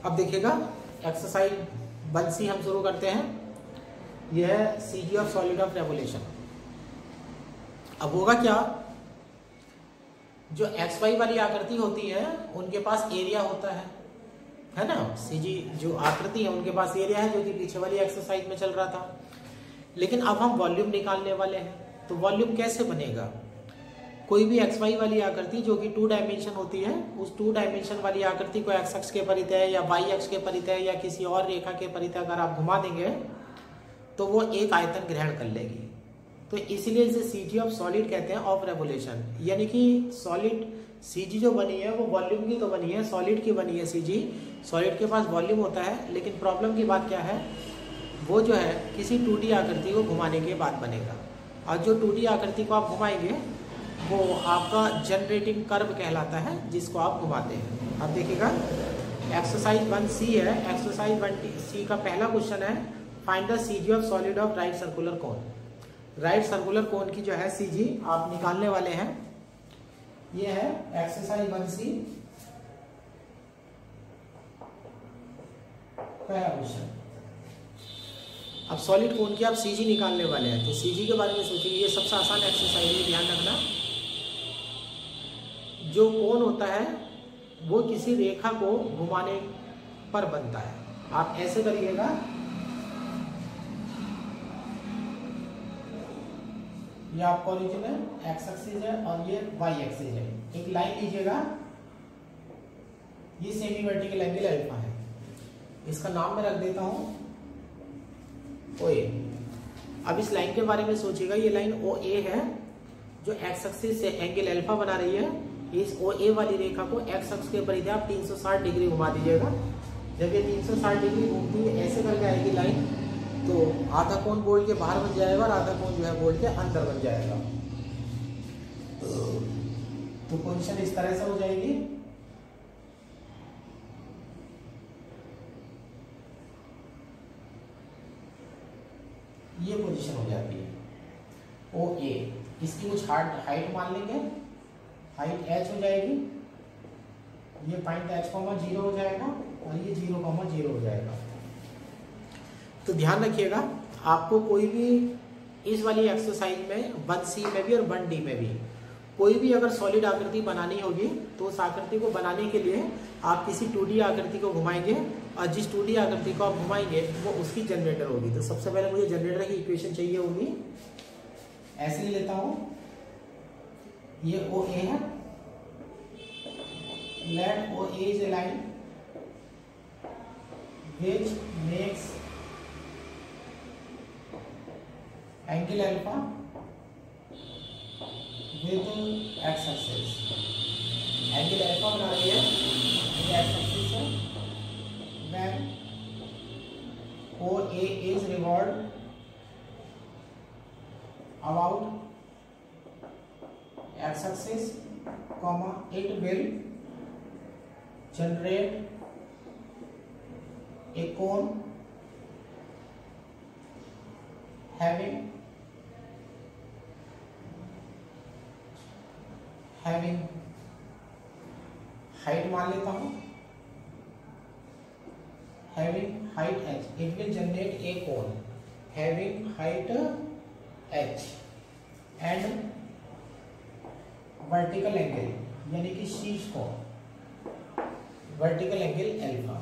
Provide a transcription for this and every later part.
अब देखिएगा exercise 1C हम शुरू करते हैं। यह है CG of solid of revolution. अब होगा क्या, जो एक्स वाई वाली आकृति होती है उनके पास एरिया होता है ना। सीजी जो आकृति है उनके पास एरिया है, जो कि पीछे वाली एक्सरसाइज में चल रहा था। लेकिन अब हम वॉल्यूम निकालने वाले हैं, तो वॉल्यूम कैसे बनेगा। कोई भी एक्स वाई वाली आकृति जो कि 2 डायमेंशन होती है, उस 2 डायमेंशन वाली आकृति को एक्स अक्ष के परितः या वाई अक्ष के परितः या किसी और रेखा के परितः अगर आप घुमा देंगे तो वो एक आयतन ग्रहण कर लेगी। तो इसलिए इसे सीजी ऑफ सॉलिड कहते हैं ऑफ रेवोल्यूशन। यानी कि सॉलिड सीजी जो बनी है वो वॉल्यूम की तो बनी है, सॉलिड की बनी है सीजी। सॉलिड के पास वॉल्यूम होता है, लेकिन प्रॉब्लम की बात क्या है, वो जो है किसी 2D आकृति को घुमाने के बाद बनेगा। और जो 2D आकृति को आप घुमाएंगे वो आपका जनरेटिंग कर्व कहलाता है, जिसको आप घुमाते हैं। अब देखिएगा एक्सरसाइज 1C है। एक्सरसाइज 1C का पहला क्वेश्चन है, find the CG of solid of right circular cone. Right circular cone की जो है सीजी आप निकालने वाले हैं। ये है एक्सरसाइज 1C पहला क्वेश्चन। अब सॉलिड कोन की आप सीजी निकालने वाले हैं, तो सीजी के बारे में सोचिए। ये सबसे आसान एक्सरसाइज है, ध्यान रखना। जो कोन होता है वो किसी रेखा को घुमाने पर बनता है। आप ऐसे करिएगा, ये आपका ओरिजिन है, एक्स एक्सिस है और ये वाई एक्सिस है। एक लाइन लीजिएगा, ये सेमी वर्टिकल एंगल अल्फा है। इसका नाम मैं रख देता हूं OA। अब इस लाइन के बारे में सोचिएगा, ये लाइन OA है जो एक्स एक्सिस से एंगल अल्फा बना रही है। इस OA वाली रेखा को एक्स अक्ष के परिधि आप 360 डिग्री घुमा दीजिएगा। जब ये 360 डिग्री घूमती है ऐसे करके आएगी लाइन, तो आधा कोण बोल्ट के बाहर बन जाएगा और आधा कोण जो है बोल्ट के अंदर बन जाएगा। तो पोजीशन इस तरह से हो जाएगी। ये पोजीशन हो जाती है OA। इसकी कुछ हाइट मान लेंगे, हाइट h हो जाएगी। ये पॉइंट h, 0 हो जाएगा और ये 0, 0 हो जाएगा। तो ध्यान रखिएगा, आपको कोई भी इस वाली एक्सरसाइज में 1C में भी और 1D में भी कोई भी अगर सॉलिड आकृति बनानी होगी, तो उस आकृति को बनाने के लिए आप किसी 2D आकृति को घुमाएंगे और जिस 2D आकृति को आप घुमाएंगे वो उसकी जनरेटर होगी। तो सबसे पहले मुझे जनरेटर की इक्वेशन चाहिए होगी। ऐसे ही लेता हूं, ये OA है। Let OA is a line which makes angle alpha with x axis। Angle alpha बना रही है, ये x axis है। when OA is revolved about x axis, it will generate a cone having height मान लेता हूं, having height h। it will generate a cone having height h and vertical angle, यानी कि शीर्ष कोण वर्टिकल एंगल अल्फा।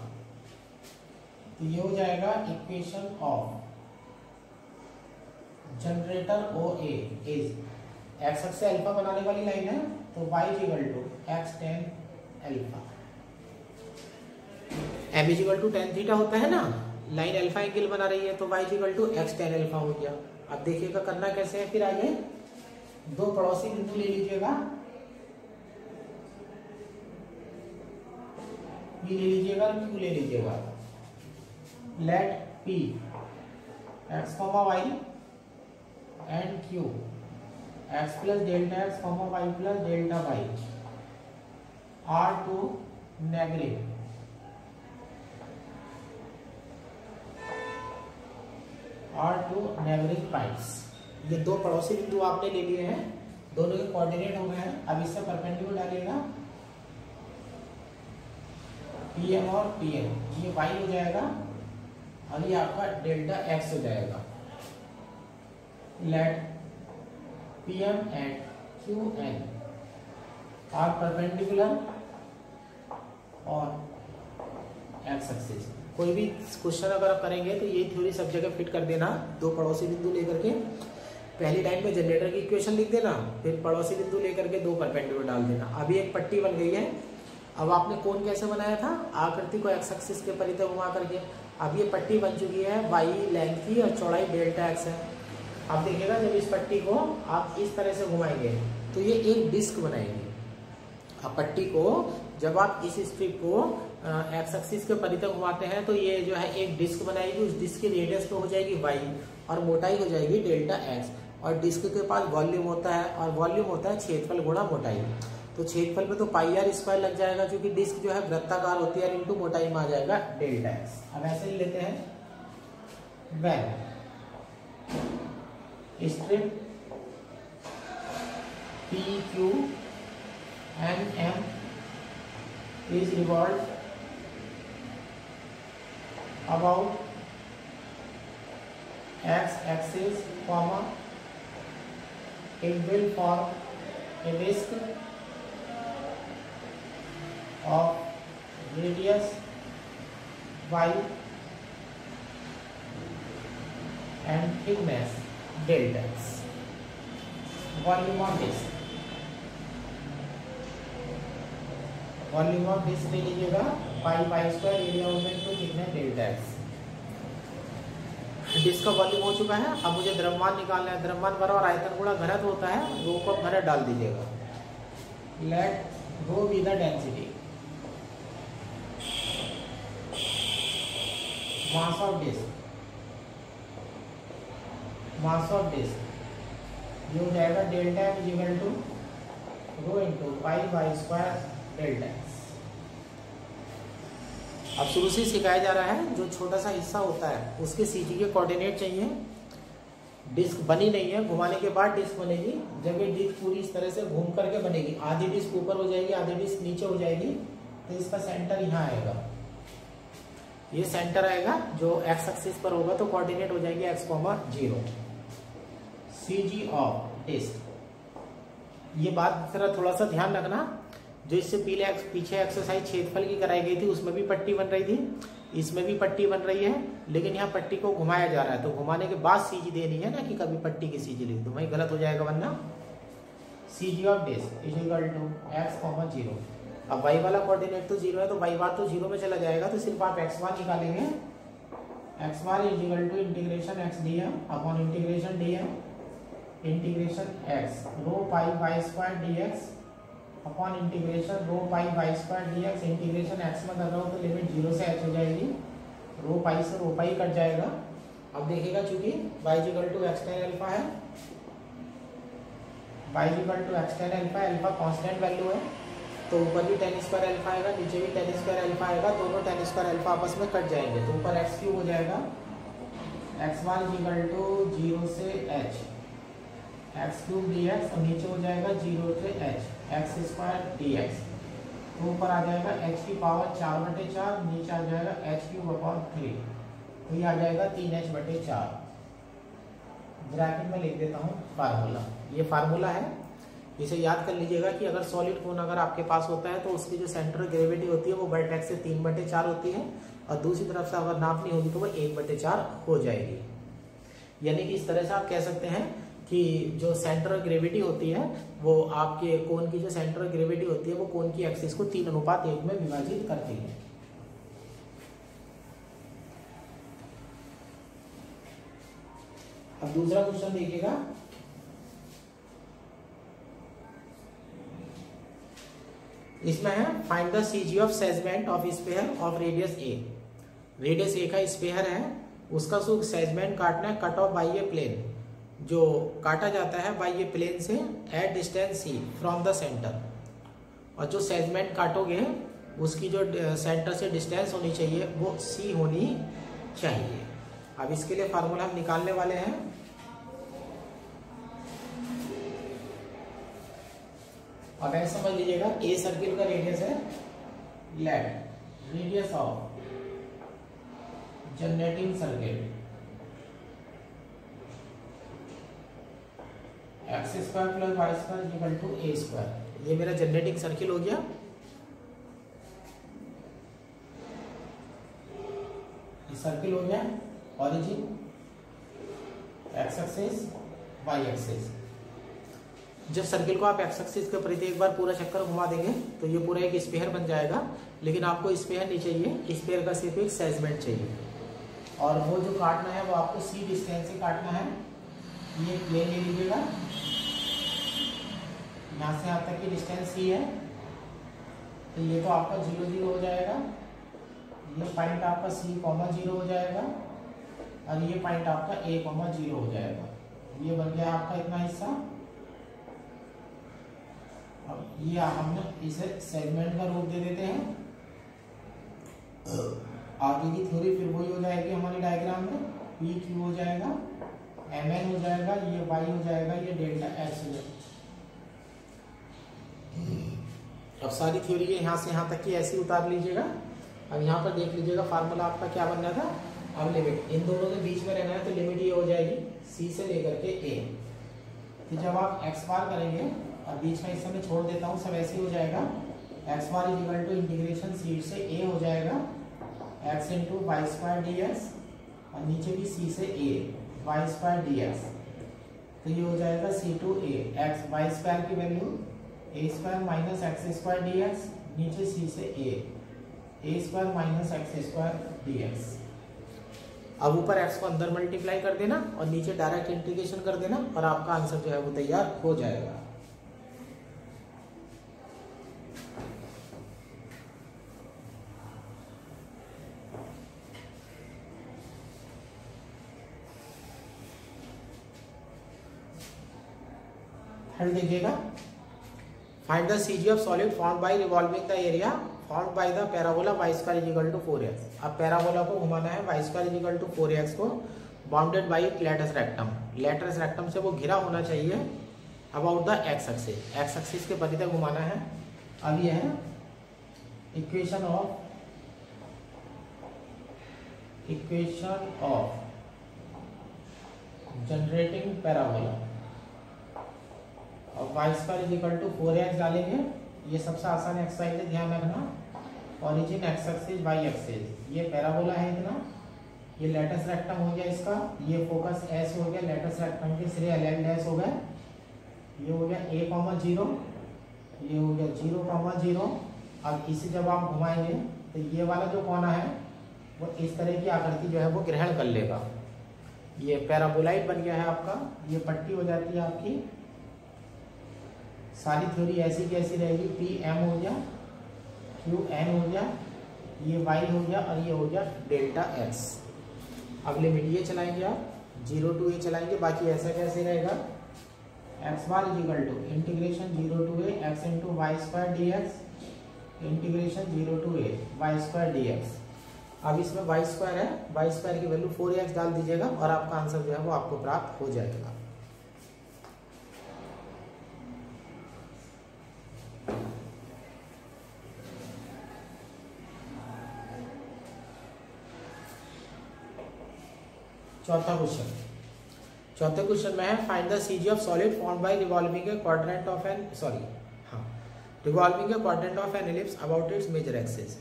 तो ये हो जाएगा equation of generator OA is, x अक्ष से अल्फा बनाने वाली लाइन है, तो y = x tan alpha. m = tan theta होता है ना, लाइन अल्फा एंगल बना रही है, तो y = x tan अल्फा हो गया। अब देखिएगा करना कैसे है। फिर आइए, 2 पड़ोसी बिंदु ले लीजिएगा, P ले लीजिएगा और Q ले लीजिएगा। Let P x, y and Q x plus delta x, y plus delta y are two neighboring points। ये 2 पड़ोसी बिंदु आपने ले लिए हैं, दोनों के कोऑर्डिनेट हो गए हैं। अब इससे परपेंडिकुलर डालिएगा, पी एम और पी एम, ये वाई हो जाएगा और ये आपका डेल्टा एक्स हो जाएगा। Let P M and Q N are perpendicular और एक्स एक्सिस। कोई भी क्वेश्चन अगर आप करेंगे तो ये थ्योरी सब जगह फिट कर देना, दो पड़ोसी बिंदु लेकर के पहली लाइन में जनरेटर की इक्वेशन लिख देना, फिर पड़ोसी बिंदु लेकर के दो परपेंडिकुलर डाल देना। अभी एक पट्टी बन गई है। अब आपने कोण कैसे बनाया था, आकृति को एक्स एक्सिस के परिधि घुमा करके। अब ये पट्टी बन चुकी है, वाई लेंथ की और चौड़ाई डेल्टा एक्स है। अब देखिएगा जब इस पट्टी को आप इस तरह से घुमाएंगे तो ये एक डिस्क बनाएगी। अब पट्टी को जब आप इस स्ट्रिप को एक्स एक्सिस के परिधि घुमाते हैं तो ये जो है एक डिस्क बनाएगी। उस डिस्क की रेडियस तो हो जाएगी वाई और मोटाई हो जाएगी डेल्टा एक्स। और डिस्क के पास वॉल्यूम होता है और वॉल्यूम होता है क्षेत्रफल गुणा मोटाई। तो क्षेत्रफल में तो पाई आर स्क्वायर लग जाएगा क्योंकि डिस्क जो है वृत्ताकार होती है, इंटू मोटाई में आ जाएगा डेल्टा एक्स। अब ऐसे ही लेते हैं, when strip P Q N M is revolve about x axis comma it will form a disk of radius y and thickness delta x. Volume of disk, volume of disk ले लीजिएगा pi pi square, area over into thickness delta x. Disk का volume हो चुका है। अब मुझे द्रव्यमान निकालना है। द्रव्यमान बराबर आयतन गुणा घनत्व होता है, रो को घनत्व डाल दीजिएगा। Let rho be the density, mass of disc, mass of disc ये हो जाएगा delta m is equal to rho into pi by square delta x. अब शुरू से सिखाया जा रहा है, जो छोटा सा हिस्सा होता है उसके सीजी के कोऑर्डिनेट चाहिए। डिस्क बनी नहीं है, घुमाने के बाद डिस्क बनेगी। जब ये डिस्क पूरी इस तरह से घूम करके बनेगी, आधी डिस्क ऊपर हो जाएगी, आधी डिस्क नीचे हो जाएगी, तो इसका सेंटर यहाँ आएगा। ये सेंटर आएगा जो एक्स एक्सिस पर होगा, तो कोऑर्डिनेट हो जाएगी x comma 0। CG of disc, ये बात जरा थोड़ा सा ध्यान रखना। जो इससे पीछे एक्सरसाइज क्षेत्रफल की कराई गई थी उसमें भी पट्टी बन रही थी, इसमें भी पट्टी बन रही है, लेकिन यहाँ पट्टी को घुमाया जा रहा है। तो घुमाने के बाद सीजी देनी है ना, कि कभी पट्टी की सीजी लिख दो, वही गलत हो जाएगा वरना। CG of disc is equal to x comma 0। अब वाई वाला कोऑर्डिनेट तो 0 है, तो वाई बार तो 0 में चला जाएगा, तो सिर्फ आप एक्स बार निकालेंगे। X bar is equal to integration x d m upon integration d m integration x rho pi by square d x upon integration rho pi by square d x. Integration x में कर रहा हूँ तो limit 0 से h हो जाएगी, रो पाई से रो pi cut जाएगा। अब देखिएगा चूंकि y equal to x tan alpha है, y equal to x tan alpha, alpha constant value है, तो ऊपर भी टेन स्क्वायर अल्फा आएगा, नीचे भी टेन स्क्वायर अल्फा आएगा, दोनों टेन स्क्वायर अल्फा आपस में कट जाएंगे, तो ऊपर एक्स क्यूब हो जाएगा। एक्स वन इक्वल टू 0 से h x cube D x, और नीचे हो जाएगा 0 से h x square d x, तो ऊपर आ जाएगा h की पावर 4/4, नीचे आ जाएगा h क्यूब अपॉन 3, तो ये आ जाएगा 3h/4। ब्रैकेट में लिख देता हूँ फार्मूला, ये फार्मूला है, इसे याद कर लीजिएगा कि अगर सॉलिड कोन अगर आपके पास होता है तो उसकी जो सेंटर ग्रेविटी होती है वो वर्टेक्स से 3/4 होती है, और दूसरी तरफ से अगर नापनी होगी तो वो 1/4 हो जाएगी। यानी कि इस तरह से आप कह सकते हैं कि जो सेंटर ग्रेविटी होती है वो आपके कोन की जो सेंटर ग्रेविटी होती है वो कोन की एक्सिस को 3:1 में विभाजित करती है। अब दूसरा क्वेश्चन देखिएगा, इसमें है find the CG of segment of sphere of radius a. Radius a का स्फीयर है, उसका सेगमेंट काटना है, cut off by a plane, जो काटा जाता है बाय ये प्लेन से at distance c from the centre, और जो सेगमेंट काटोगे उसकी जो सेंटर से डिस्टेंस होनी चाहिए वो सी होनी चाहिए। अब इसके लिए फार्मूला हम निकालने वाले हैं। अब ऐसा समझ लीजिएगा, ए सर्किल का रेडियस है, let radius of generating circle x square plus y square equal to a square. ये मेरा जनरेटिंग सर्किल हो गया। ये सर्किल हो गया, origin x axis y axis. जब सर्किल को आप एक्स एक्सिस के प्रति एक बार पूरा चक्कर घुमा देंगे तो ये पूरा एक स्फीयर बन जाएगा। लेकिन आपको स्फीयर नहीं चाहिए, स्फीयर का सिर्फ एक सेगमेंट चाहिए। और वो जो काटना है वो आपको सी डिस्टेंस से काटना है। ये प्लेन ले लीजिएगा, यहाँ से यहाँ तक की डिस्टेंस सी है, तो ये तो आपका 0 0 हो जाएगा। ये पॉइंट आपका सी कॉमा 0 हो जाएगा और ये पॉइंट आपका ए कॉमा 0 हो जाएगा। ये बन गया आपका इतना हिस्सा। अब ये हमने इसे सेगमेंट का रूप दे देते हैं। आगे की थ्योरी फिर वही हो जाएगी हमारे डायग्राम में। पी क्यू हो जाएगा, एम एन हो जाएगा, ये वाई हो जाएगा, ये डेल्टा एक्स हो जाएगा। अब सारी थ्योरी यहाँ से यहाँ तक की ऐसी उतार लीजिएगा। अब यहाँ पर देख लीजिएगा फार्मूला आपका क्या बनना था। अब लिमिट इन दोनों के बीच में रहना है, तो लिमिट ये हो जाएगी सी से लेकर के ए। तो जब आप एक्स बार करेंगे और बीच में इस समय छोड़ देता हूँ, सब ऐसे हो जाएगा। X bar is equal to integration c से ए हो जाएगा, x into y square d x, और नीचे भी सी से a y square d x. तो ये हो जाएगा c to a x y square की value a square minus x square d x, नीचे सी से a square minus x square d x. अब ऊपर एक्स को अंदर मल्टीप्लाई कर देना और नीचे डायरेक्ट इंटीग्रेशन कर देना और आपका आंसर जो है वो तैयार हो जाएगा। थर्ड देखिएगा, find the CG of solid formed by revolving the area formed by the parabola y square is equal to 4x। अब पैराबोला को घुमाना है, y square is equal to 4x को bounded by latus rectum. Latus rectum से वो घिरा होना चाहिए about the x axis. X axis के परिधि तक घुमाना है। अब यह है इक्वेशन ऑफ जनरेटिंग पैराबोला। और y square is equal to 4x डालेंगे। ये सबसे आसान एक्सरसाइज है, ध्यान रखना। Origin x axis y axis, ये पैराबोला है इतना, ये लेटस रेक्टम हो गया इसका, ये फोकस एस हो गया, लेटस रेक्टम के सिरे एल डैश हो गए, ये हो गया a कॉमा 0, ये हो गया 0 कॉमा 0। अब इसे जब आप घुमाएंगे तो ये वाला जो कोना है वो इस तरह की आकृति जो है वो ग्रहण कर लेगा। ये पैराबोलाइड बन गया है आपका। ये पट्टी हो जाती है आपकी। सारी थ्योरी ऐसी की ऐसी रहेगी। पी एम हो गया, क्यू एन हो गया, ये वाई हो गया और ये हो गया डेल्टा एक्स। अब लिमिट ये चलाएंगे आप 0 टू ए चलाएंगे, बाकी ऐसा कैसे रहेगा। X bar is equal to integration 0 to a x into y square d x, integration 0 to a y square d x. अब इसमें वाई स्क्वायर है, वाई स्क्वायर की वैल्यू 4x डाल दीजिएगा और आपका आंसर जो है वो आपको प्राप्त हो जाएगा। चौथा क्वेश्चन में है find the CG of solid formed by revolving a quadrant of an revolving a quadrant of an ellipse about its major axis.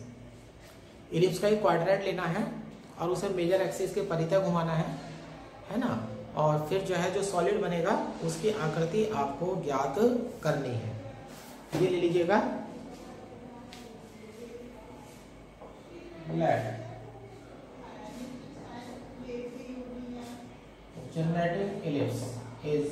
Ellipse का एक क्वाड्रेंट लेना है और उसे मेजर एक्सिस के परिधि घुमाना है ना। और फिर जो है जो सॉलिड बनेगा उसकी आकृति आपको ज्ञात करनी है। ये ले लीजिएगा, generating ellipse is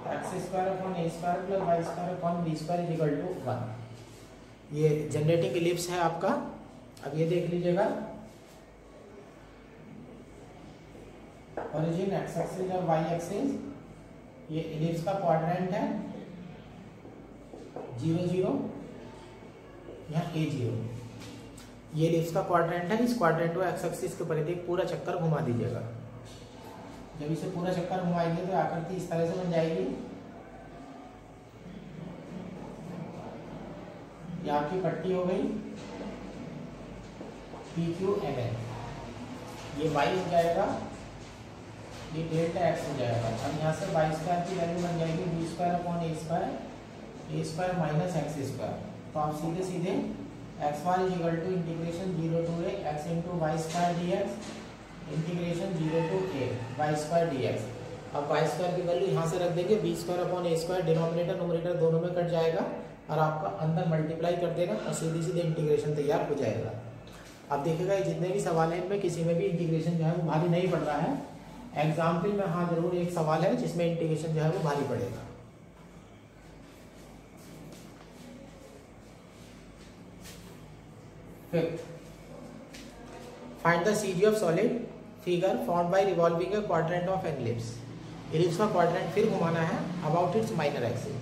x square upon a square plus y square upon b square is equal to 1। ये जनरेटिंग इलिप्स है आपका। अब ये देख लीजिएगा, ओरिजिन एक्स एक्सिस और वाई एक्सिस, ये इलिप्स का क्वाड्रेंट है 0 0, यहाँ A0। ये इलिप्स का क्वाड्रेंट है। इस क्वाड्रेंट को एक्स एक्सिस के परिधि पूरा चक्कर घुमा दीजिएगा। जब इसे पूरा चक्कर घुमाएंगे तो आकृति इस तरह से बन जाएगी। ये आपकी पट्टी हो गई। पी क्यू एम एन, ये वाई हो जाएगा, ये डेल्टा एक्स हो जाएगा। अब यहाँ से वाई स्क्वायर की वैल्यू बन जाएगी b square upon a square minus x square. तो आप सीधे सीधे x bar is equal to integration 0 to a x into y square d x integration 0 to a y square d x. अब y square की value यहाँ से रख देंगे, b square upon a square, denominator numerator दोनों में cut जाएगा और आपका अंदर मल्टीप्लाई कर देगा और सीधे सीधे इंटीग्रेशन तैयार हो जाएगा। अब देखिएगा जितने भी सवाल हैं इनमें किसी में भी इंटीग्रेशन जो है वो भारी नहीं पड़ रहा है। एग्जाम्पल में हाँ जरूर एक सवाल है जिसमें इंटीग्रेशन जो है वो भारी पड़ेगा। Fifth, find the CG of solid figure formed by revolving a quadrant of an ellipse. Ellipse का क्वाड्रेंट फिर घुमाना है अबाउट इट्स माइनर एक्सिस,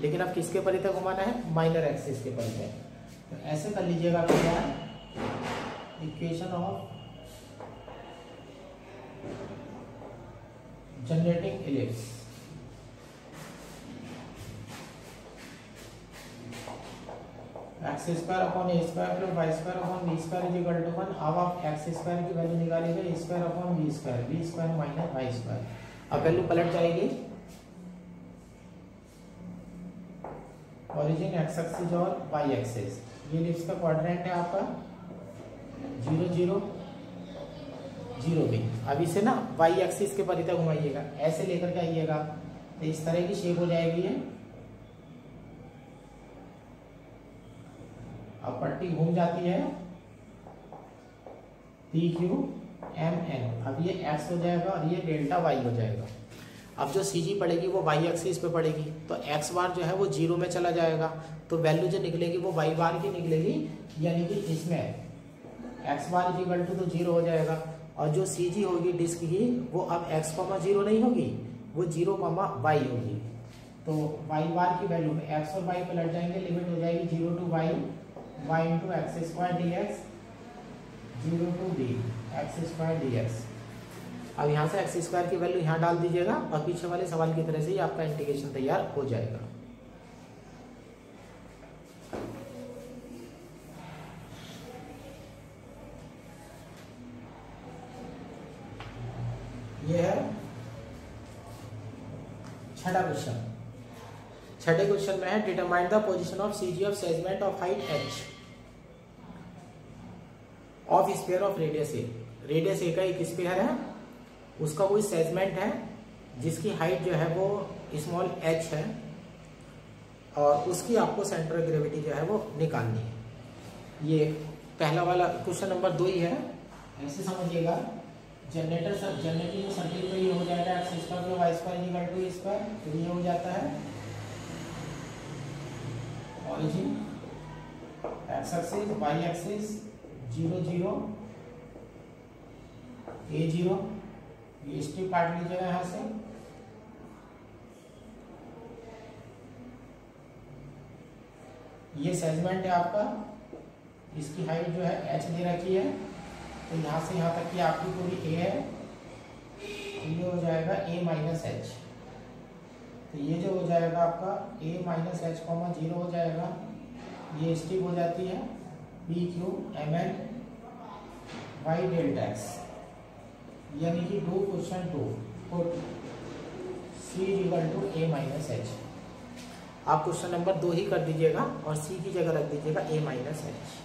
लेकिन अब किसके परिधि घुमाना है? माइनर एक्सिस के परिधि। तो ऐसे कर लीजिएगा क्या, equation of generating ellipse. X square upon a square plus y square upon b square is equal to 1। अब आप एक्स स्क्वायर की वैल्यू निकालेंगे a square upon b square minus y square. अब वैल्यू पलट जाएगी, ओरिजिन एक्स एक्सिस और y axis, ये ellipse का क्वाड्रेंट है आपका 0 0 0 भी। अब इसे ना वाई एक्सिस के परिधि घुमाइएगा, ऐसे लेकर के आइएगा तो इस तरह की शेप हो जाएगी है। अब पट्टी घूम जाती है पी क्यू एम एन। अब ये एक्स हो जाएगा और ये डेल्टा वाई हो जाएगा। अब जो सी जी पड़ेगी वो वाई एक्सिस पे पड़ेगी, तो एक्स बार जो है वो 0 में चला जाएगा, तो वैल्यू जो निकलेगी वो वाई बार की निकलेगी, यानी कि इसमें x bar is equal to 0 हो जाएगा। और जो सी जी होगी डिस्क की वो अब एक्स कॉमा 0 नहीं होगी, वो 0 कॉमा वाई होगी। तो वाई बार की वैल्यू में एक्स और वाई पलट जाएंगे, लिमिट हो जाएगी 0 to y y into x square d x 0 to d x square d x. अब यहाँ से एक्स स्क्वायर की वैल्यू यहाँ डाल दीजिएगा और पीछे वाले सवाल की तरह से ही आपका इंटीग्रेशन तैयार हो जाएगा। यह है छठा क्वेश्चन। छठे क्वेश्चन में है determine the position of CG of segment of height h of sphere of radius a. Radius a का एक स्फीयर है, उसका कोई सेगमेंट है जिसकी हाइट जो है वो स्मॉल h है और उसकी आपको सेंटर ऑफ ग्रेविटी जो है वो निकालनी है। ये पहला वाला क्वेश्चन नंबर 2 ही है, ऐसे समझिएगा। जनरेटिंग सर्किल पे ये हो जाएगा x square plus y square equal to square, तो ये हो जाता है origin x axis y axis 0 0 a 0, ये स्ट्रिप काट लीजिएगा यहाँ से। ये सेगमेंट है आपका, इसकी हाइट जो है h दे रखी है, तो यहाँ से यहाँ तक की आपकी पूरी a है, ये हो जाएगा a माइनस एच। तो ये जो हो जाएगा आपका a माइनस एच कॉमा 0 हो जाएगा, ये स्ट्रिप हो जाती है p q m n y delta x, यानी कि 2 question 2 put c equal to a minus h. आप क्वेश्चन नंबर 2 ही कर दीजिएगा और c की जगह रख दीजिएगा a माइनस एच।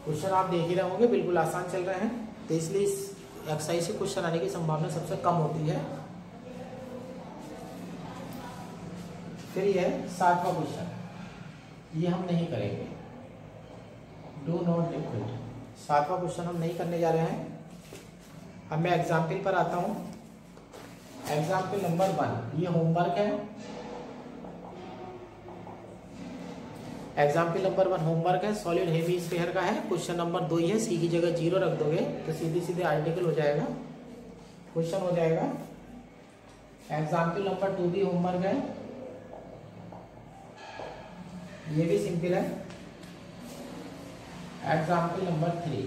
क्वेश्चन आप देख ही रहे होंगे, बिल्कुल आसान चल रहे हैं, तो इसलिए इस एक्सरसाइज से क्वेश्चन आने की संभावना सबसे कम होती है। फिर ये 7वां क्वेश्चन, ये हम नहीं करेंगे, डू नॉट लिक्विड। 7वां क्वेश्चन हम नहीं करने जा रहे हैं। अब मैं एग्जाम्पल पर आता हूं। एग्जाम्पल नंबर 1, ये होमवर्क है। एग्जाम्पल नंबर 1 होमवर्क है, सॉलिड हेवी स्फीयर का है। क्वेश्चन नंबर 2 ही है, सी की जगह 0 रख दोगे तो सीधे सीधे आर्टिकल हो जाएगा, क्वेश्चन हो जाएगा। एग्जाम्पल नंबर 2 भी होमवर्क है, ये भी सिंपल है। एग्जाम्पल नंबर 3,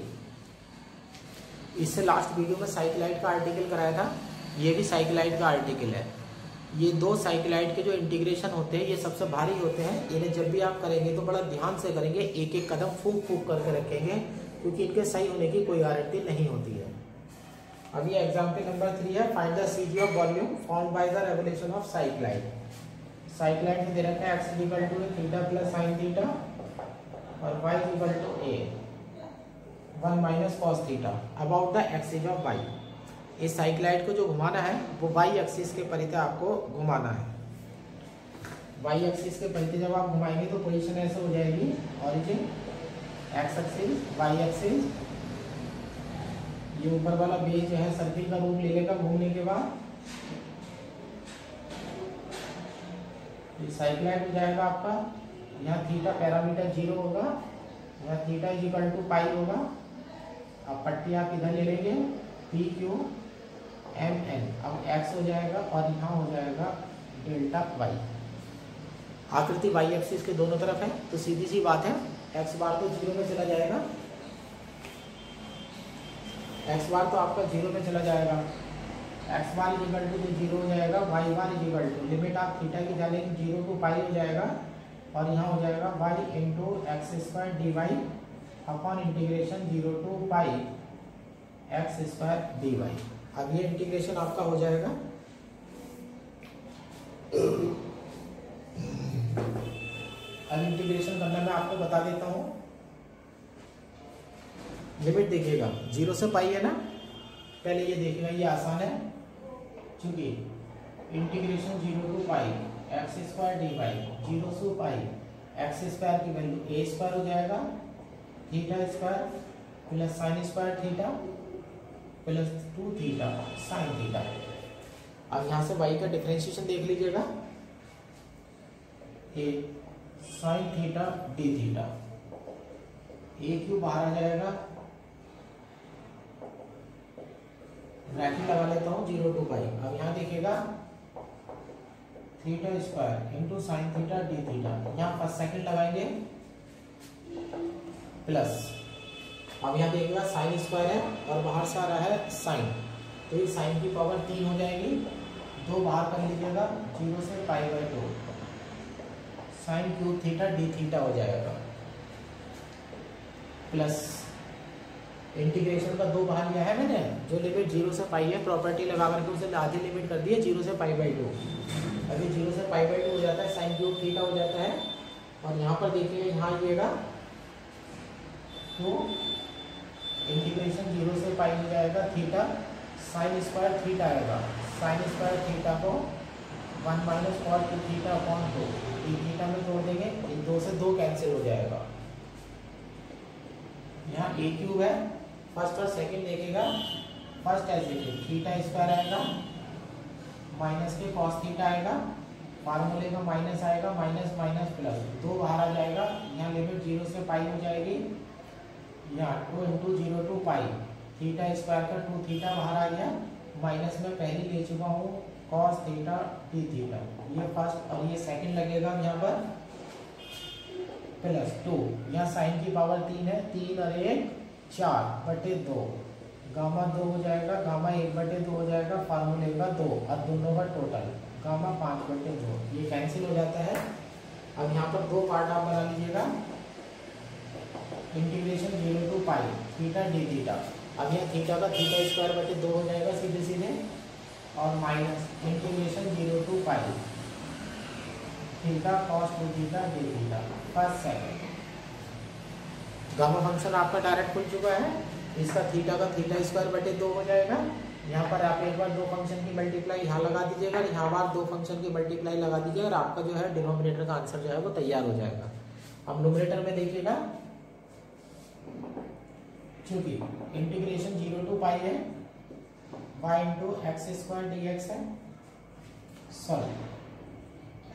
इससे लास्ट वीडियो में साइक्लाइड का आर्टिकल कराया था, ये भी साइक्लाइड का आर्टिकल है। ये दो साइक्लाइड के जो इंटीग्रेशन होते हैं ये सबसे भारी होते हैं। इन्हें जब भी आप करेंगे तो बड़ा ध्यान से करेंगे, एक एक कदम फूक फूक करके रखेंगे, क्योंकि इनके सही होने की कोई गारंटी नहीं होती है। अब ये एग्जाम्पल नंबर 3 है, find the CG of volume found by the revolution of cycloid. Cycloid में दे रखा है x equal to theta plus sine theta और y equal to a 1 minus cos theta about the axis of y। इस cycloid को जो घुमाना है वो y एक्सिस के परिधि आपको घुमाना है। y एक्सिस के परिधि जब आप घुमाएंगे तो पोजीशन ऐसे हो जाएगी, origin x axis y axis, ये ऊपर वाला बेस जो है सर्किल का रूप ले लेगा घूमने के बाद। ये साइक्लाइड हो जाएगा आपका, यहाँ थीटा पैरामीटर 0 होगा, यहाँ थीटा इज इक्वल टू पाई होगा। अब पट्टी आप इधर ले लेंगे पी क्यू एम एन, अब एक्स हो जाएगा और यहाँ हो जाएगा डेल्टा वाई। आकृति वाई एक्सिस के दोनों तरफ है तो सीधी सी बात है एक्स बार तो 0 में चला जाएगा, एक्स बार तो आपका 0 में चला जाएगा, x bar is equal to 0 हो जाएगा, y bar is equal to limit आप थीटा की डालेंगे 0 टू पाई हो जाएगा और यहाँ हो जाएगा y into x square d y upon integration 0 to pi x square d y. अब ये इंटीग्रेशन आपका हो जाएगा, अब इंटीग्रेशन करना मैं आपको बता देता हूँ। लिमिट देखिएगा 0 से पाई है ना, पहले ये देखिएगा ये आसान है, चूंकि integration 0 to pi x square d y 0 to pi x square की वैल्यू ए स्क्वायर हो जाएगा, theta square plus sine square theta plus 2 theta sine theta. अब यहाँ से y का डिफरेंशिएशन देख लीजिएगा, a sine theta d theta, a cube बाहर आ जाएगा, ब्रैकेट लगा लेता हूँ 0 टू पाई। अब यहाँ देखिएगा theta square into sine theta d theta, यहाँ फर्स्ट सेकंड लगाएंगे प्लस, अब यहाँ देखिएगा साइन स्क्वायर है और बाहर से आ रहा है साइन, तो ये साइन की पावर 3 हो जाएगी, 2 बाहर कर लीजिएगा 0 से pi by 2 sign cube theta d theta हो जाएगा, प्लस इंटीग्रेशन का 2 बाहर लिया है मैंने, जो लिमिट 0 से पाई है प्रॉपर्टी लगा करके उसे आधी लिमिट कर दी है 0 से पाई बाई 2। अभी 0 से पाई बाई 2 हो जाता है, साइन क्यूब थीटा हो जाता है और यहाँ पर देखिए यहाँ आइएगा तो इंटीग्रेशन 0 से पाई हो जाएगा थीटा साइन स्क्वायर थीटा आएगा, साइन स्क्वायर थीटा को 1 minus cos theta upon 2, theta में तोड़ देंगे, 2 से 2 कैंसिल हो जाएगा। यहाँ ए क्यूब है, फर्स्ट और सेकंड देखेगा, फर्स्ट ऐसे थीटा स्क्वायर आएगा माइनस के कॉस थीटा आएगा, फार्मूले का माइनस आएगा, माइनस माइनस प्लस 2 बाहर आ जाएगा, यहाँ लिमिट 0 से पाई हो जाएगी, यहाँ 2 into 0 to pi theta square का 2 थीटा बाहर आ गया, माइनस में पहले ले चुका हूँ कॉस थीटा डी थीटा, ये फर्स्ट और ये सेकंड लगेगा यहाँ पर प्लस 2, यहाँ साइन की पावर 3 है, 3 और 1 4 बटे 2, गामा 2 हो जाएगा, गामा 1 बटे 2 हो जाएगा, फार्मूले का 2 और दोनों का टोटल गामा 5 बटे 2, ये कैंसिल हो जाता है। अब यहाँ पर 2 पार्ट आप बना लीजिएगा, integration 0 to pi theta d theta, अब यहाँ थीटा का थीटा स्क्वायर बटे 2 हो जाएगा सीधे सीधे, और minus integration 0 to pi theta cos 2 theta d theta first second. Gamma function आपका डायरेक्ट खुल चुका है, इसका थीटा का थीटा स्क्वायर बटे 2 हो जाएगा, यहाँ पर आप एक बार 2 फंक्शन की मल्टीप्लाई यहाँ लगा दीजिएगा, यहाँ बार 2 फंक्शन की मल्टीप्लाई लगा दीजिएगा और आपका जो है डिनोमिनेटर का आंसर जो है वो तैयार हो जाएगा। अब न्यूमरेटर में देखिएगा, चूंकि इंटीग्रेशन 0 टू पाई है, y into x square d x है, sorry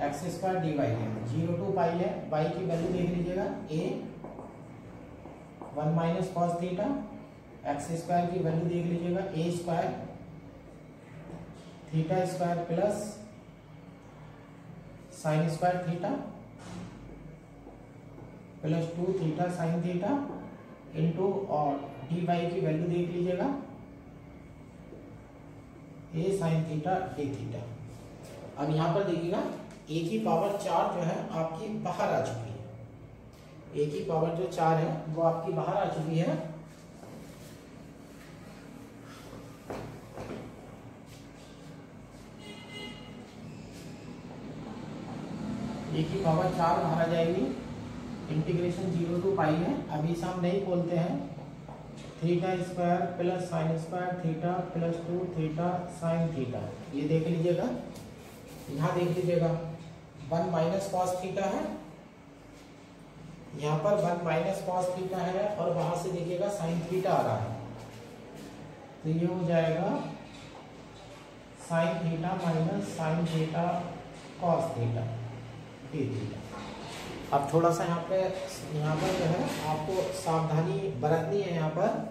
x square d y है, 0 टू पाई है, y की वैल्यू देख लीजिएगा a 1 minus cos theta, x square की वैल्यू देख लीजिएगा a square theta square plus sine square theta plus 2 theta sine theta into और डी वाई की वैल्यू देख लीजिएगा a sign theta d theta. अब यहाँ पर देखिएगा a की पावर 4 जो है आपकी बाहर आ चुकी है, a की पावर जो 4 है वो आपकी बाहर आ चुकी है। a की पावर 4 बाहर आ जाएगी, इंटीग्रेशन 0 to पाई है। अभी इसे हम नहीं बोलते हैं, theta square plus sine square theta plus 2 theta sine theta. ये देख लीजिएगा, यहाँ देख लीजिएगा 1 माइनस कॉस थीटा है, यहाँ पर 1 माइनस कॉस थीटा है, और वहां से देखिएगा साइन थीटा आ रहा है, तो ये हो जाएगा sine theta minus sine theta cos theta d theta. अब थोड़ा सा यहाँ पर जो है आपको सावधानी बरतनी है। यहाँ पर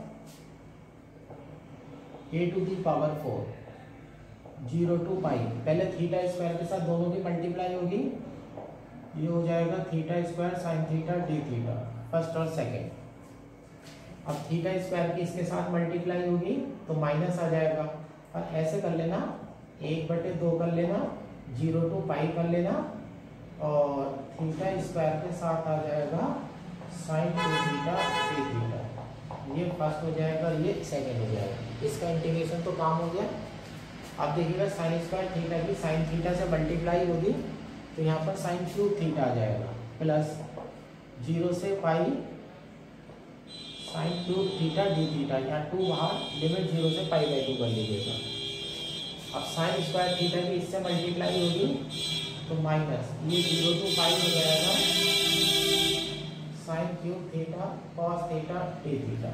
a to the power 4 0 to pi, पहले थीटा स्क्वायर के साथ दोनों की मल्टीप्लाई होगी, ये हो जाएगा theta square sine theta d theta first और सेकेंड। अब थीटा स्क्वायर की इसके साथ मल्टीप्लाई होगी तो माइनस आ जाएगा, और ऐसे कर लेना 1/2 कर लेना, 0 to पाई कर लेना, और थीटा स्क्वायर के साथ आ जाएगा साइन 2 थीटा डी थीटा। ये फर्स्ट हो जाएगा, ये सेकंड हो जाएगा। इसका इंटीग्रेशन तो काम हो गया। अब देखिएगा साइन स्क्वायर थीटा की साइन थीटा से मल्टीप्लाई होगी, तो यहाँ पर साइन 3 थीटा आ जाएगा, प्लस 0 से pi sine 3 theta d theta. यहाँ 2 बाहर, लिमिट 0 से पाई/2 कर लीजिएगा। अब साइन स्क्वायर थीटा की इससे मल्टीप्लाई होगी तो माइनस, ये 0 to पाई हो जाएगा sine 3 theta cos theta d theta.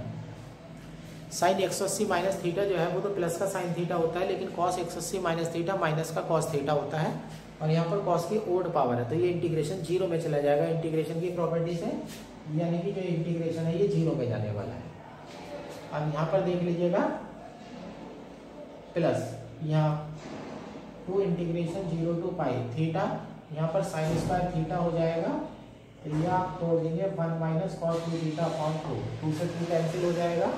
Sine 180 minus theta जो है वो तो प्लस का साइन थीटा होता है, लेकिन कॉस 180 माइनस थीटा माइनस का कॉस थीटा होता है, और यहाँ पर कॉस की ओड पावर है, तो ये इंटीग्रेशन 0 में चला जाएगा इंटीग्रेशन की प्रॉपर्टी से, यानी कि जो इंटीग्रेशन है ये 0 में जाने वाला है। अब यहाँ पर देख लीजिएगा प्लस, यहाँ 2 इंटीग्रेशन 0 to पाई थीटा, यहाँ पर साइन स्क्वायर थीटा हो जाएगा, तो ये आप तोड़ देंगे 1 माइनस कॉस 2 थीटा अपॉन 2 से 2 कैंसिल हो जाएगा,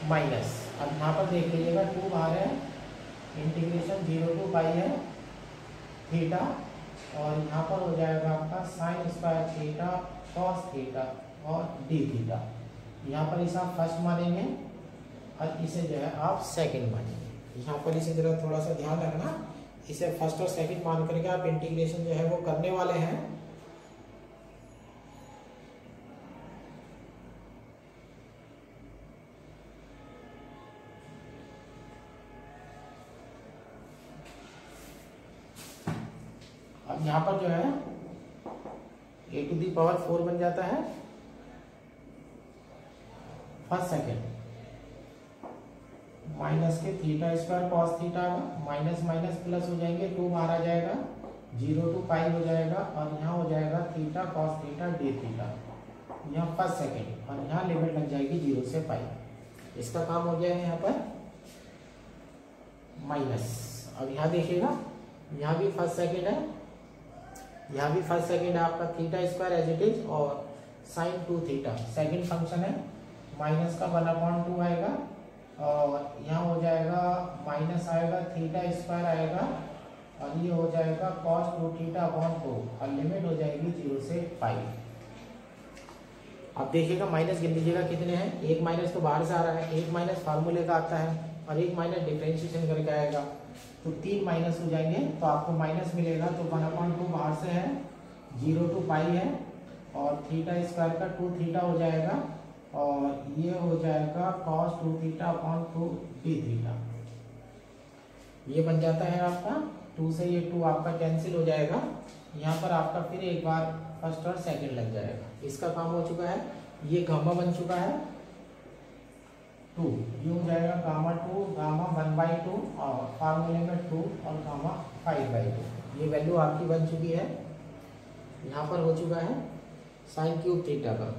माइनस। अब यहाँ पर देख लीजिएगा 2 बाहर है, इंटीग्रेशन 0 to पाई है थीटा, और यहाँ पर हो जाएगा आपका sign square theta cos theta और डी थीटा। यहाँ पर इसे आप फर्स्ट मानेंगे और इसे जो है आप सेकंड मानेंगे। यहाँ पर इसे जरा थोड़ा सा ध्यान रखना, इसे फर्स्ट और सेकंड मान करके आप इंटीग्रेशन जो है वो करने वाले हैं। अब यहाँ पर जो है a टू दी पावर 4 बन जाता है फर्स्ट सेकंड, माइनस के theta square cos theta, minus minus plus हो जाएंगे, 2 बाहर आ जाएगा, 0 to पाई हो जाएगा, और यहाँ हो जाएगा theta cos theta d theta, यहाँ फर्स्ट सेकंड, और यहाँ लिमिट लग जाएगी 0 से पाई। इसका काम हो गया है यहाँ पर माइनस। अब यहाँ देखिएगा, यहाँ भी फर्स्ट सेकंड है, यहाँ भी फर्स्ट सेकंड है आपका, theta square as it is, और साइन 2 थीटा सेकंड फंक्शन है, माइनस का 1/2 आएगा, और यहाँ हो जाएगा माइनस आएगा, थीटा स्क्वायर आएगा, और ये हो जाएगा cos 2 थीटा अपॉन 2, और लिमिट हो जाएगी 0 से पाई। अब देखिएगा माइनस गिन लीजिएगा कितने हैं, एक माइनस तो बाहर से आ रहा है, एक माइनस फार्मूले का आता है, और एक माइनस डिफरेंशिएशन करके आएगा, तो 3 माइनस हो जाएंगे, तो आपको माइनस मिलेगा, तो 1/2 बाहर से है, 0 to पाई है, और थीटा स्क्वायर का 2 थीटा हो जाएगा, और ये हो जाएगा cos 2 theta upon 2 D theta. ये बन जाता है आपका, 2 से ये 2 आपका कैंसिल हो जाएगा, यहाँ पर आपका फिर एक बार फर्स्ट और सेकंड लग जाएगा। इसका काम हो चुका है, ये गामा बन चुका है 2, ये हो जाएगा गामा 2, गामा 1/2, और फार्मूले में 2 और गामा 5/2। ये वैल्यू आपकी बन चुकी है, यहाँ पर हो चुका है साइन क्यूब थीटा का,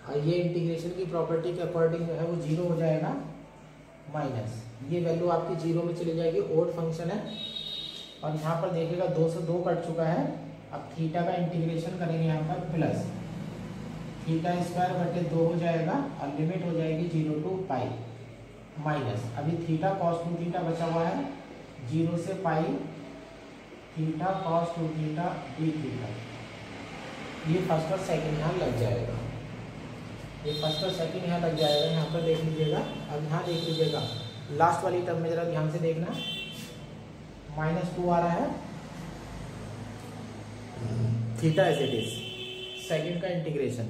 और ये इंटीग्रेशन की प्रॉपर्टी के अकॉर्डिंग जो है वो 0 हो जाएगा, माइनस ये वैल्यू आपकी 0 में चली जाएगी, ओड फंक्शन है, और यहाँ पर देखिएगा 2 से 2 कट चुका है। अब थीटा का इंटीग्रेशन करेंगे यहाँ पर, प्लस थीटा स्क्वायर बटे 2 हो जाएगा, और लिमिट हो जाएगी 0 to पाई, माइनस अभी थीटा cos 2 थीटा बचा हुआ है, 0 से pi theta cos 2 theta d theta. ये फर्स्ट और सेकंड यहाँ लग जाएगा, ये फर्स्ट और सेकंड यहाँ लग जाएगा। यहाँ पर देख लीजिएगा। अब यहाँ देख लीजिएगा लास्ट वाली टर्म में जरा ध्यान से देखना, -2 आ रहा है, theta as it is. Second का इंटीग्रेशन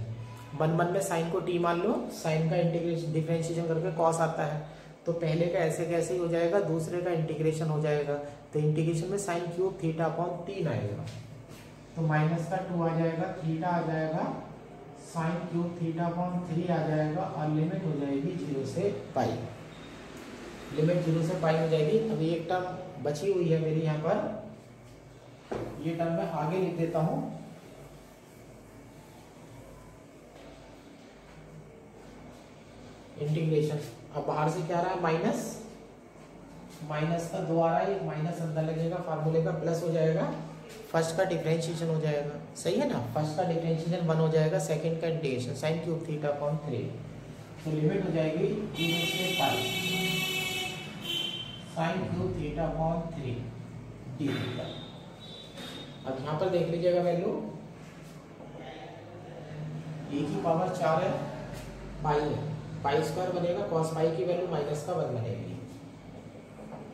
1 में साइन को टी मान लो, साइन का इंटीग्रेशन डिफरेंशिएशन करके कॉस आता है, तो पहले का ऐसे कैसे ही हो जाएगा, दूसरे का इंटीग्रेशन हो जाएगा, तो इंटीग्रेशन में साइन क्यूब थीटा अपॉन 3 आएगा, तो -2 आ जाएगा, थीटा आ जाएगा, साइन क्यूब थीटा अपॉन 3 आ जाएगा, और लिमिट हो जाएगी 0 से पाई, लिमिट 0 से पाई हो जाएगी। अभी एक टर्म बची हुई है मेरी यहाँ पर, ये टर्म मैं आगे लिख देता हूँ। इंटीग्रेशन अब बाहर से क्या आ रहा है, माइनस का 2 आ रहा है, माइनस अंदर लगेगा, फार्मूले का प्लस हो जाएगा, फर्स्ट का डिफरेंशिएशन हो जाएगा, सही है ना, फर्स्ट का डिफरेंशिएशन 1 हो जाएगा, सेकंड का integration sign cube theta upon 3, तो लिमिट हो जाएगी 0 से pi sine cube theta upon 3 D theta. अब यहाँ पर देख लीजिएगा वैल्यू e की पावर 4 है, पाई है, पाई स्क्वायर बनेगा, कॉस पाई की वैल्यू -1 बनेगी,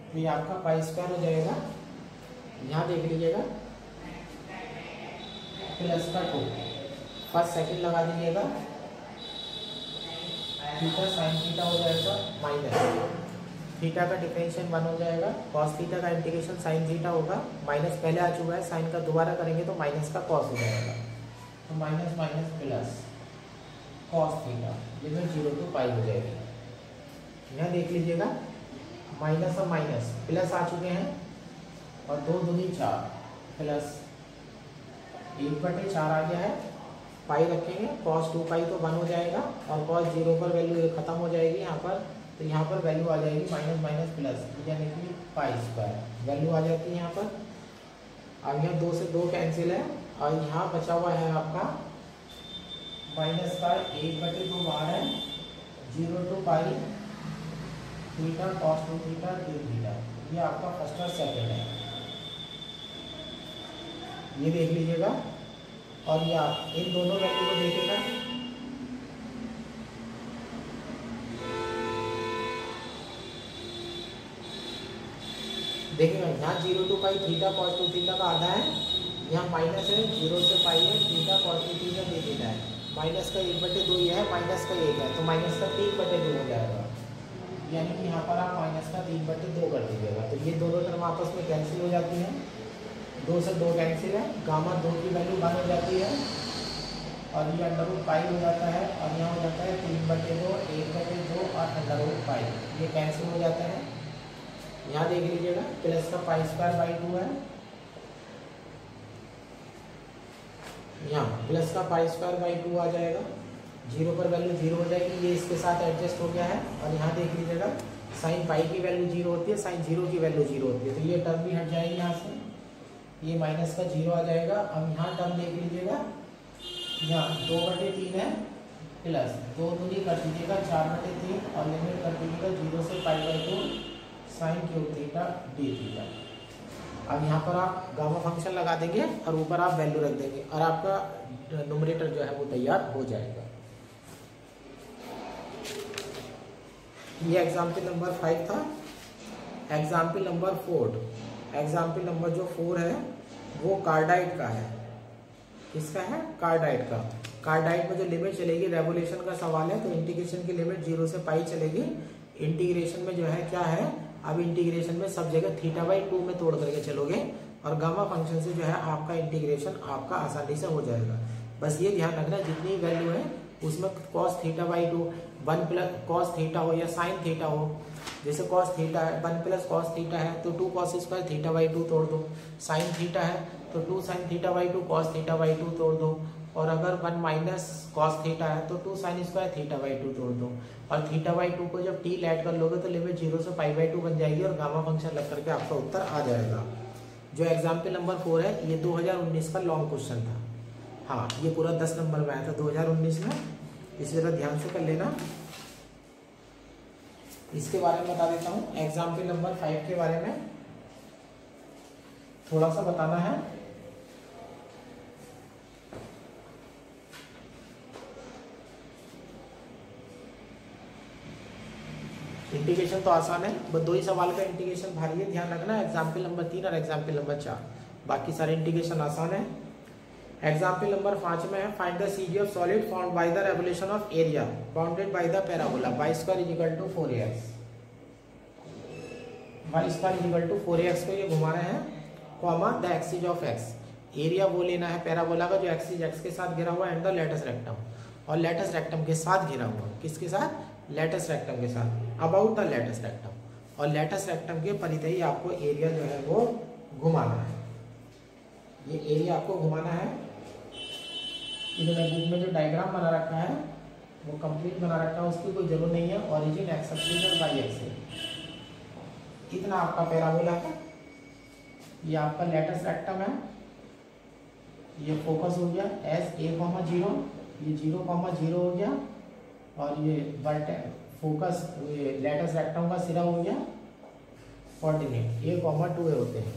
तो ये आपका पाई स्क्वायर हो जाएगा। यहाँ देख लीजिएगा +2 फर्स्ट सेकंड लगा दीजिएगा, थीटा साइन थीटा हो जाएगा, माइनस थीटा का डिफरेंशिएशन 1 हो जाएगा, कॉस थीटा का इंटीग्रेशन साइन थीटा होगा, माइनस पहले आ चुका है, साइन का दोबारा करेंगे तो माइनस का कॉस हो जाएगा, तो minus minus plus cos theta, limit 0 to pi हो जाएगी। यहाँ देख लीजिएगा माइनस और माइनस प्लस आ चुके हैं, और 2 दूनी 4 प्लस 1/4 आ गया है, पाई रखेंगे, cos 2 पाई तो 1 हो जाएगा, और cos 0 पर वैल्यू खत्म हो जाएगी यहाँ पर, तो यहाँ पर वैल्यू आ जाएगी माइनस माइनस प्लस, यानी कि पाई स्क्वायर वैल्यू आ जाती है यहाँ पर। अब यहाँ 2 से 2 कैंसिल है, और यहाँ बचा हुआ है आपका माइनस का 1/2 बाहर है, 0 to pi theta cos 2 theta d theta, ये आपका फर्स्ट और सेकंड है, ये देख लीजिएगा। और या इन दोनों वैल्यू को देखेगा, देखिएगा यहाँ 0 to pi theta cos 2 theta का आधा है, यहाँ माइनस है, 0 से पाई है, theta cos 2 theta d theta है, माइनस का 1/2 ही है, माइनस का 1 है, तो माइनस का 3/2 हो जाएगा, यानी कि यहाँ पर आप माइनस का 3/2 कर दीजिएगा, तो ये दोनों टर्म आपस में कैंसिल हो जाती हैं, 2 से 2 कैंसिल है, गामा 2 की वैल्यू 1 हो जाती है, और ये अंडर पाई हो जाता है, और यहाँ हो जाता है 3/2 1/2 और अंडर पाई, ये कैंसिल हो जाता है। यहाँ देख लीजिएगा प्लस का पाई स्क्वायर बाई 2 है, यहाँ प्लस का पाई स्क्वायर बाई 2 आ जाएगा, 0 पर वैल्यू 0 हो जाएगी, ये इसके साथ एडजस्ट हो गया है। और यहाँ देख लीजिएगा साइन पाई की वैल्यू 0 होती है, साइन 0 की वैल्यू 0 होती है, तो ये टर्म भी हट जाएगी यहाँ से, ये माइनस का 0 आ जाएगा। अब यहाँ टर्म देख लीजिएगा, यहाँ 2/3 है, प्लस 2 दूनी कर दीजिएगा 4/3, और लिमिट कर दीजिएगा 0 से pi sine cube theta d theta. अब यहाँ पर आप गामा फंक्शन लगा देंगे और ऊपर आप वैल्यू रख देंगे, और आपका न्यूमरेटर जो है वो तैयार हो जाएगा। ये एग्जाम्पल नंबर 5 था। एग्जाम्पल नंबर 4, एग्जाम्पल नंबर जो 4 है वो कार्डाइड का है। किसका है? कार्डाइड का। कार्डाइड में जो लिमिट चलेगी, रेवोल्यूशन का सवाल है, तो इंटीग्रेशन की लिमिट 0 से पाई चलेगी। इंटीग्रेशन में जो है क्या है, अब इंटीग्रेशन में सब जगह θ/2 में तोड़ करके चलोगे, और गामा फंक्शन से जो है आपका इंटीग्रेशन आपका आसानी से हो जाएगा। बस ये ध्यान रखना जितनी वैल्यू है उसमें cos θ/2 1 प्लस cos थीटा हो या sin थीटा हो, जैसे cos थीटा है 1 प्लस cos थीटा है तो 2 cos स्क्वायर θ/2 तोड़ दो, sin थीटा है तो 2 sin θ/2 cos θ/2 तोड़ दो, और अगर 1 माइनस cos थीटा है तो 2 sin स्क्वायर θ/2 तोड़ दो, और θ/2 को जब t ऐड कर लोगे तो लिमिट 0 से π/2 बन जाएगी, और गामा फंक्शन लग करके आपका उत्तर आ जाएगा। जो एग्जाम्पल नंबर 4 है ये 2019 का लॉन्ग क्वेश्चन था। हाँ, ये पूरा 10 नंबर में आया था 2019 में, इसी तरह ध्यान से कर लेना। इसके बारे में बता देता हूँ एग्जाम्पल नंबर 5 के बारे में। थोड़ा सा बताना है। इंटीग्रेशन तो आसान है, बस 2 ही सवाल का इंटीग्रेशन भारी है, ध्यान रखना। एग्जाम्पल नंबर 3 और एग्जाम्पल नंबर 4, बाकी सारे इंटीग्रेशन आसान है। एग्जाम्पल नंबर 5 में है find the CG of solid found by the revolution of area bounded by the parabola y square is equal to 4ax। y square is equal to 4ax को ये घुमा रहे हैं, comma the axis of x। Area वो लेना है parabola का जो एक्सिस x के साथ घिरा हुआ है, एंड द लेटस रेक्टम, और लेटस रेक्टम के साथ घिरा हुआ, किसके साथ? लेटस रेक्टम के साथ, अबाउट द लेटस रेक्टम, और लेटस रेक्टम के परिधि आपको एरिया जो है वो घुमाना है। ये एरिया आपको घुमाना है। इन्होंने बुक में जो डायग्राम बना रखा है वो कंप्लीट बना रखा है, उसकी कोई जरूरत नहीं है। ओरिजिन एक्स एक्सिस और वाई एक्सिस, इतना आपका पैराबोला है। ये आपका लेटस रेक्टम है, ये फोकस हो गया एस a,0, ये 0,0 हो गया, और ये फोकस लेटस रेक्टम का सिरा हो गया, कोऑर्डिनेट a,2 होते हैं।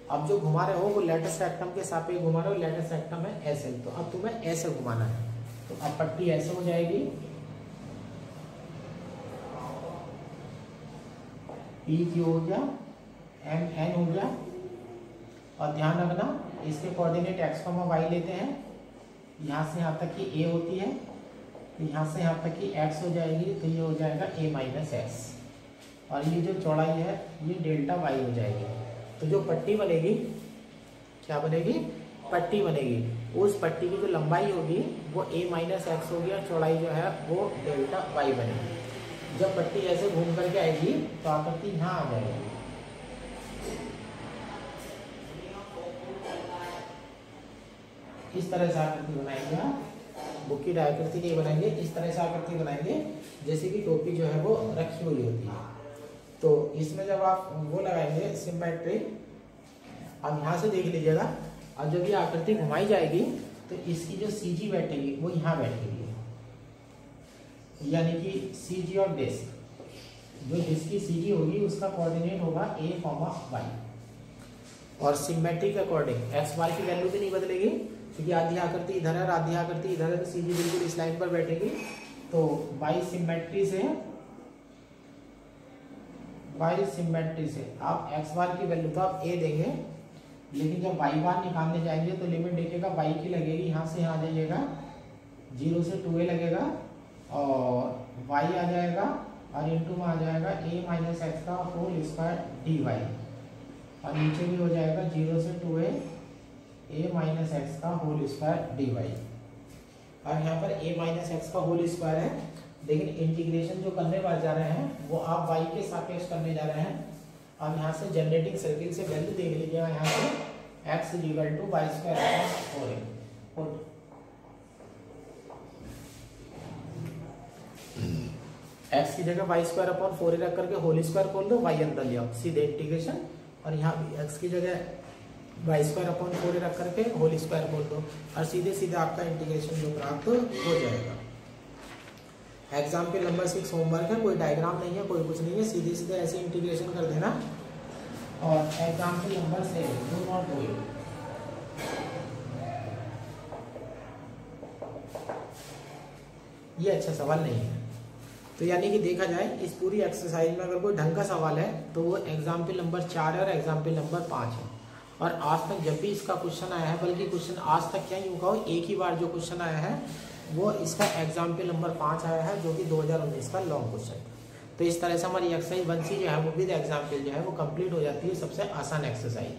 अब जो घुमा रहे हो वो लेटस रेक्टम के सापेक्ष घुमा रहे हो, लेटस रेक्टम है ऐसे, तो अब तुम्हें ऐसे घुमाना है। तो अब पट्टी ऐसे हो जाएगी, PQ हो गया, MN हो गया, और ध्यान रखना इसके कोऑर्डिनेट x, y लेते हैं। यहाँ से यहाँ तक की a होती है, यहाँ से यहाँ तक की x हो जाएगी, तो ये हो जाएगा a-x, और ये जो चौड़ाई है ये डेल्टा y हो जाएगी। तो जो पट्टी बनेगी, क्या बनेगी? पट्टी बनेगी। उस पट्टी की जो लंबाई होगी वो a-x होगी, और चौड़ाई जो है वो डेल्टा y बनेगी। जब पट्टी ऐसे घूम करके आएगी तो आकृति यहाँ आ जाएगी। इस तरह से आकृति बनाएंगे आप, बुक की आकृति नहीं बनाएंगे, इस तरह से आकृति बनाएंगे जैसे कि टोपी जो है वो रखी हुई होती है। तो इसमें जब आप वो लगाएंगे सिमेट्री, अब यहाँ से देख लीजिएगा, अब जब ये आकृति घुमाई जाएगी तो इसकी जो सीजी बैठेगी वो यहाँ बैठेगी, यानी कि सीजी ऑफ डिस्क, जो डिस्क की सीजी होगी उसका कोऑर्डिनेट होगा a,y, और सिमेट्री के अकॉर्डिंग एक्स वाई की वैल्यू भी नहीं बदलेगी, क्योंकि आधी आकृति इधर है और आधी आकृति इधर है, तो सीजी बिल्कुल इस लाइन पर बैठेगी। तो y सिमेट्री से आप एक्स बार की वैल्यू तो आप a देंगे, लेकिन जब y बार निकालने जाएंगे तो लिमिट देखिएगा y की लगेगी, यहाँ से यहाँ आ जाइएगा 0 से 2a लगेगा, और y आ जाएगा, और इंटू में आ जाएगा a-x का होल स्क्वायर dy, और नीचे भी हो जाएगा 0 से 2a a-x का होल स्क्वायर dy, और यहाँ पर a-x का होल स्क्वायर है। लेकिन इंटीग्रेशन जो करने वाले जा रहे हैं वो आप y के सापेक्ष करने जा रहे हैं। अब यहाँ से जनरेटिंग सर्किल से वैल्यू देख लीजिएगा, यहाँ से x is equal to y square 4a, x की जगह वाई स्क्वायर अपॉन 4a रख करके होल स्क्वायर खोल दो, y अंदर ले आओ, सीधे इंटीग्रेशन, और यहाँ भी x की जगह वाई स्क्वायर अपॉन 4a रख करके होल स्क्वायर खोल दो, और सीधे सीधे आपका इंटीग्रेशन जो प्राप्त हो जाएगा। एग्जाम्पल नंबर 6 होमवर्क है, कोई डायग्राम नहीं है, कोई कुछ नहीं है, सीधे सीधे ऐसे इंटीग्रेशन कर देना। और example number 7 do not do it, ये अच्छा सवाल नहीं है। तो यानी कि देखा जाए इस पूरी एक्सरसाइज में अगर कोई ढंग का सवाल है तो वो एग्जाम्पल नंबर 4 है और एग्जाम्पल नंबर 5 है। और आज तक जब भी इसका क्वेश्चन आया है, बल्कि क्वेश्चन आज तक क्या यूँ कहो, एक ही बार जो क्वेश्चन आया है वो इसका एग्जाम्पल नंबर 5 आया है, जो कि 2019 का लॉन्ग क्वेश्चन। तो इस तरह से हमारी एक्सरसाइज 1C जो है वो विद एग्जाम्पल जो है वो कंप्लीट हो जाती है, सबसे आसान एक्सरसाइज।